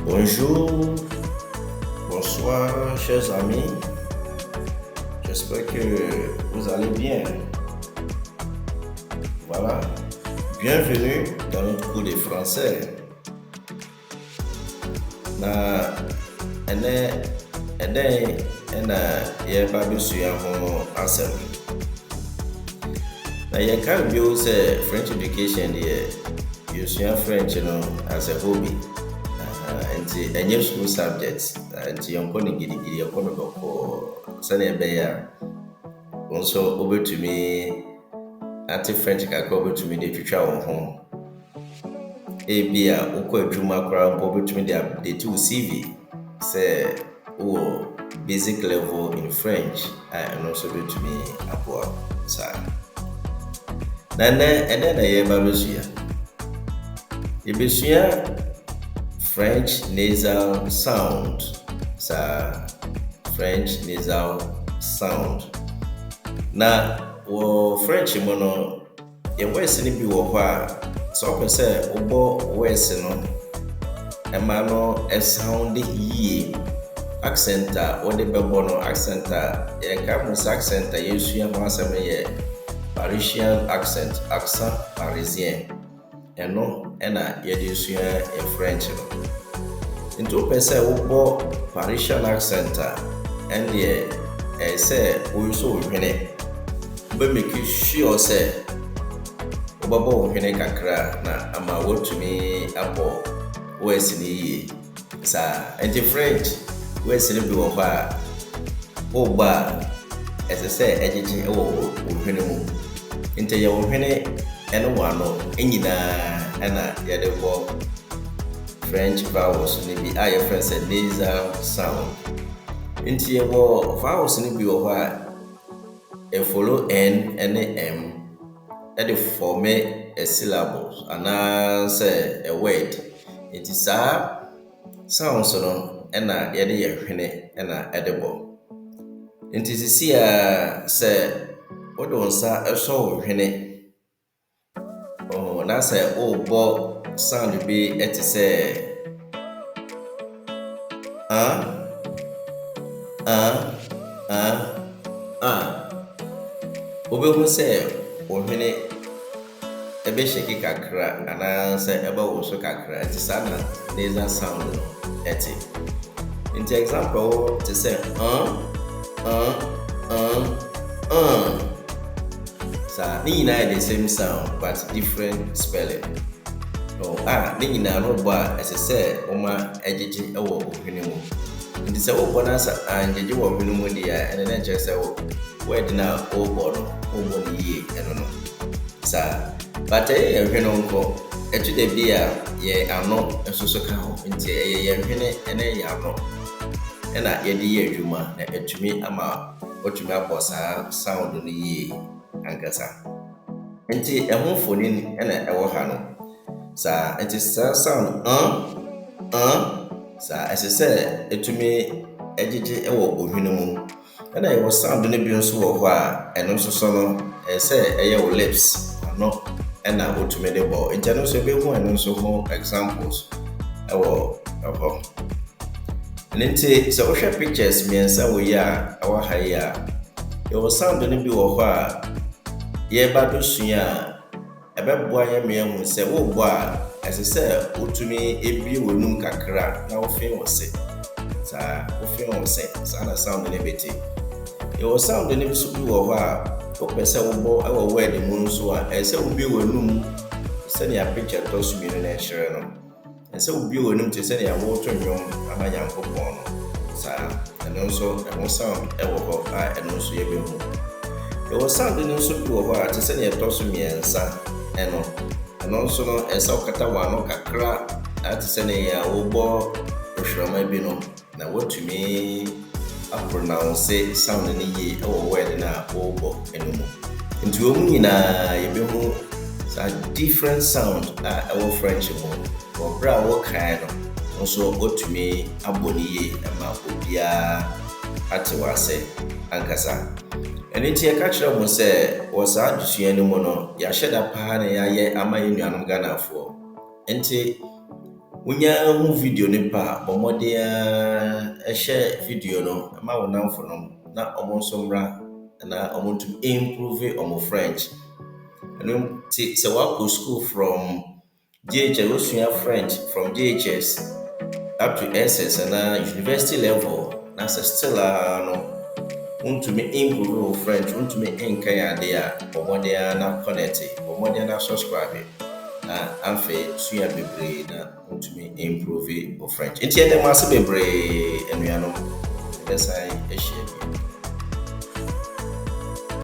Bonjour, bonsoir, chers amis. J'espère que vous allez bien. Voilà, bienvenue dans notre cours de français. Na yɛreba bɛsua ho asɛm. Na yɛka bio sɛ French education deɛ yɛsua French no as a hobby. Nti ɛnyɛ school subject. Nti yɛnkɔ no gidigidi, yɛnkɔ no bɔkɔɔ sɛnea ɛbɛyɛ a wo nso wobɛtumi ate French kakra wobɛtumi de twitwa wo ho. Ebi a wokɔ adwuma koraa mpo wobɛtumi de update wo CV sɛ wowɔ basic level in French a ɛno nso bɛtumi aboa saa. Na ɛnɛ na yɛreba bɛsua. Yɛbɛsua French Nasal Sound. Saa French Nasal Sound. Na wɔ French mu no, yɛn words no bi wɔ hɔ a sɛ wopɛ sɛ wobɔ words no ɛma no ɛsound yie. Accent a wode bɛbɔ no, accent a yɛka mo sɛ accent a yɛsua ho asɛm no yɛ Parisian accent, accent parisien. Ɛno ɛna yɛde sua yɛ French no. Nti wopɛ sɛ wobɔ Parisian accent a ɛndeɛ ɛyɛ sɛ woyɛ so wo hwene. Wobɛmake sure sɛ wobɛbɔ wo hwene kakra na ama wotumi abɔ words no yie. Saa nti French words no bi wɔ hɔ a wobɔ a ɛsɛ sɛ ɛgyegye wɔ wo hwene mu. Nti yɛ wo hwene ɛne wo ano nyinaa ɛna yɛde bɔ French vowels no bi a yɛfrɛ sɛ nasal sound. Nti yɛwɔ vowels no bi wɔ hɔ a follow N ɛne M ɛde form a syllable anaasɛ a word. Nti saa sounds no ɛna yɛde yɛ hwene ɛna ɛde bɔ. Nti sisi a sɛ wode wo nsa ɛsɔ wo hwene na sɛ wobɔ sound bi ɛte sɛ wobɛhu sɛ wo hwene ɛbɛhyɛke kakra anaasɛ ɛbɛwo so kakra. Nti saa na nasal sound no ɛte. Nti example te sɛ saa ne nyinaa yɛ the same sound but different spelling. Ne nyinaa no bɔ a ɛsɛ sɛ woma ɛgyegye ɛwɔ wo hwene mu. Nti sɛ wobɔ no asa angyegye wɔ hwene mu deɛ a ɛne ne nkyerɛ sɛ word no a wobɔ no yie ɛno no. Saa but ɛyɛ yɛn hwene nkɔ ɛto da bi a yɛ ano nso so ka ho. Nti ɛyɛ yɛn hwene ɛne yɛ ano ɛna yɛde yɛ adwuma na ɛtumi ama wotumi abɔ saa sound no yie ankasa. Nti ɛho mfonin ɛna ɛwɔ ha no. Saa nti saa sound saa ɛsɛ sɛ ɛtumi ɛgyegye ɛwɔ ohwene mu. Ɛna yɛwɔ sound no bi nso wɔ hɔ a ɛno nso so no ɛsɛ sɛ ɛyɛ wo lips ano ɛna wotumi de bɔ. Nti ɛno nso ɛbɛhu ɛno nso ho examples ɛwɔ hɔ. Nti sɛ wohwɛ pictures mmiɛnsa wɔ yi a ɛwɔ ha yi a yɛwɔ sound no bi wɔ hɔ a yɛba bɛsua a ɛbɛboa yɛ mmea hu sɛ wobɔ a ɛsɛ sɛ wotumi ebie w'anum kakra na wofe wo se. Saa wofe wo se saa na sound no bɛte. Yɛwɔ sound no bi so bi wɔ hɔ a wopɛ sɛ wobɔ ɛwɔ word mu nso a ɛsɛ sɛ wobie w'anum sɛnea picture tɔ so mmienu na ɛhyerɛ no. Ɛsɛ wobie w'anum te sɛnea woto nnwom ama Nyankopɔn no. Saa ɛno nso ɛho sound ɛwɔ hɔ a ɛno nso yɛbɛhu. Yɛwɔ sound no nso bi wɔ hɔ a te sɛnea ɛtɔ so mmiɛnsa ɛno nso no ɛsɛ wokata w'ano kakra ate sɛnea wobɔ ohwirama bi no na wotumi apronounce sound no yie ɛwɔ word no a wobɔ ɛno mu. Nti wɔn mu nyinaa yɛbɛhu saa different sound a ɛwɔ French mu. Wɔ berɛ a wɔkae no nso wotumi abɔ no yie ɛma obiara ate w'ase ankasa. Ɛno nti yɛka kyerɛ mo sɛ wɔ saa adesua no mu no yɛahyɛ da paa na yɛayɛ ama yɛn nuanom Ghanafoɔ. Nti Wonya hu video ne pa bɔ mmɔden a ɛhyɛ video no ma wo namfo no na ɔmo nso mmra na ɔmo ntum improve ɔmo French. Ɛno nti sɛ woakɔ school from JHS, wosua French from JHS up to SS and university level, na sɛ still no wontumi improve wo French, wontumi nkan ade a bɔ mmɔden a na connect, bɔ mmɔden na subscribe. Na afei sua bebree na wontumi improve wo French. Nti ɛdɛm ase bebree anuanom. Bɛsan ahyia bi.